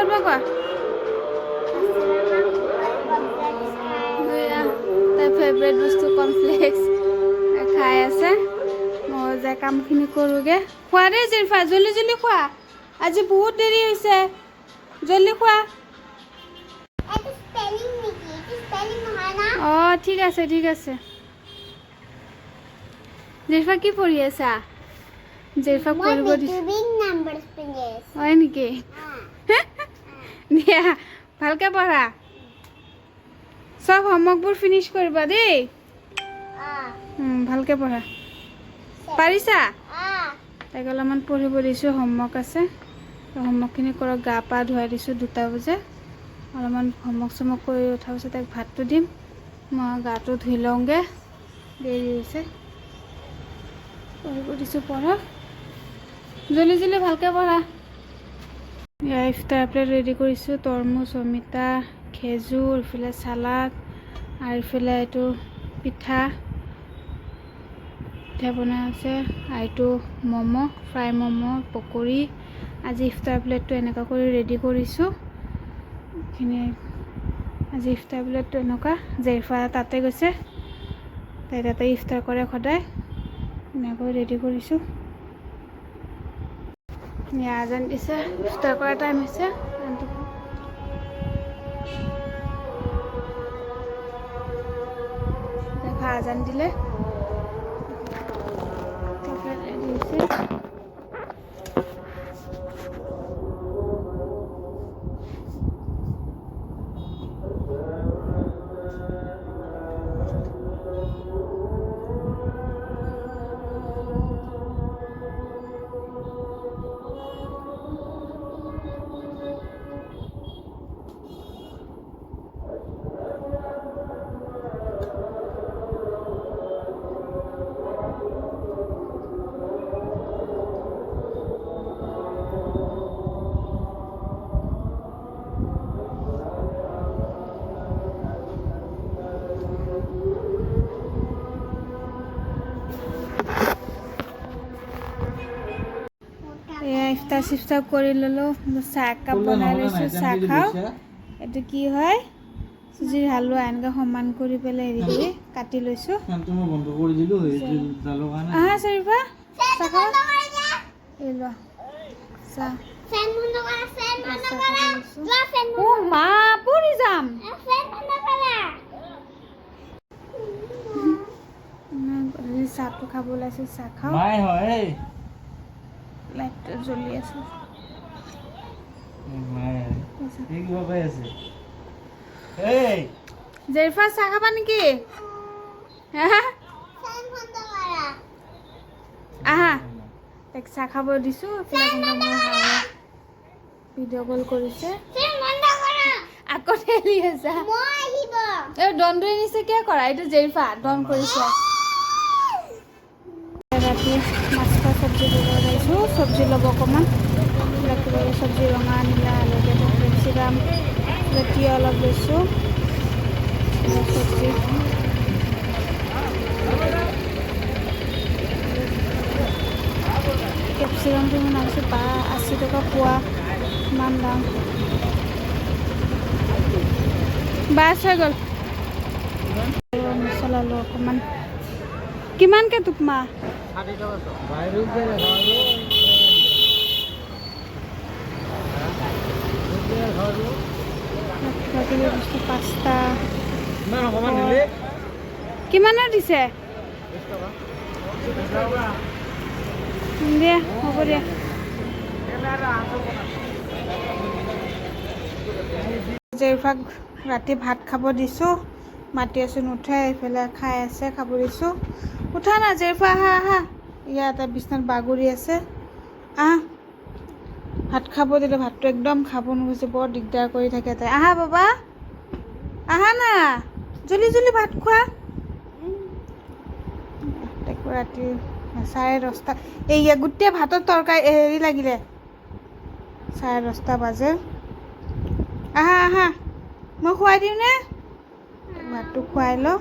ফাৰ্ষ্টৰ পৰা তাই ফেভৰেট বস্তু কৰ্ণফ্লেক্স খাই আছে মই যে কামখিনি কৰোঁগৈ খোৱা দেই জিৰফা জল্দি জল্দি খোৱা আজি বহুত দেৰি হৈছে জল্দি খোৱা অঁ ঠিক আছে জিৰফা কি পঢ়ি আছা জিৰফা কৰিব দিছে হয় নেকি দিয়া ভালকৈ পঢ়া সব হোমৱৰ্কবোৰ ফিনিছ কৰিবা দেই ভালকৈ পঢ়া পাৰিছা তাইক অলপমান পঢ়িব দিছোঁ হোমৱৰ্ক আছে হোমৱৰ্কখিনি কৰক গা পা ধুৱাই দিছোঁ 2টা বজে অলপমান হোমৱৰ্ক চমৱৰ্ক কৰি উঠাৰ পিছত তাইক ভাতটো দিম মই গাটো ধুই লওঁগৈ দেৰি হৈছে পঢ়িব দিছোঁ পঢ়ক জল্দি জল্দি ভালকৈ পঢ়া ইফতাৰ প্লেট ৰেডি কৰিছোঁ তৰমুজ অমিতা খেজুৰ ইফালে চালাড আৰু ইফালে এইটো পিঠা বনাই আছে আৰু এইটো ম'ম' ফ্ৰাই ম'ম' পকৰি আজি ইফতাৰ প্লেটটো এনেকুৱা কৰি ৰেডি কৰিছোঁ এইখিনি আজি ইফতাৰ প্লেটটো এনেকুৱা জেৰিফা তাতে গৈছে তাই তাতে ইফতাৰ কৰে সদায় এনেকৈ ৰেডি কৰিছোঁ আজান দিছে ইফতাৰ কৰা টাইম হৈছে দেখা আজান দিলে ৰেডি হৈছে ইফতাৰ চিফতাৰ কৰি ল'লোঁ চাহ একাপ বনাই লৈছোঁ চাহ খাওঁ এইটো কি হয় চুজিৰ হালোৱা এনেকৈ সমান কৰি পেলাই হেৰি কৰি কাটি লৈছোঁ আহা চৰিফা চাহ খাওঁ এই লোৱা চাহ মা পৰি যাম চাহটো খাব ওলাইছোঁ চাহ খাওঁ লাইটটো জ্বলি আছে জেৰিফা চাহ খাবা নেকি আহা তাইক চাহ খাব দিছোঁ ভিডিঅ' কল কৰিছে আকৌ ঠেলি আছা এই ডন ধৰি নিছে কিয় কৰা এইটো জেৰিফা ডন কৰিছে ৰাতি মাছ খোৱা চব্জি দিব ওলাইছোঁ চব্জি ল'ব অকণমান কিবা চব্জি ৰঙা নীলা হালধীয়া কেপচিকাম তিয়হ অলপ লৈছোঁ চব্জি কেপচিকামটো মই নামিছোঁ 80 টকা পোৱা ইমান দাম বাছ হৈ গ'ল মছলা লওঁ অকণমান কিমানকৈ টোপমা 60 টকা পাস্তা কিমানৰ দিছে দিয়া হ'ব দিয়া জেৰিফাক ৰাতি ভাত খাব দিছোঁ মাতি আছোঁ নুঠাই এইফালে খাই আছে খাব দিছোঁ উঠা না জেৰিফা আহা আহা ইয়াত বিচনাত বাগৰি আছে আহা ভাত খাব দিলে ভাতটো একদম খাব নোখোজে বৰ দিগদাৰ কৰি থাকে তাই আহা বাবা আহা না জল্দি জল্দি ভাত খোৱা তাইকো ৰাতি 10:30 এই গোটেই ভাতৰ তৰকাৰী হেৰি লাগিলে 10:30 বাজে আহা আহা মই খুৱাই দিওঁ নে ভাতটো খুৱাই লওঁ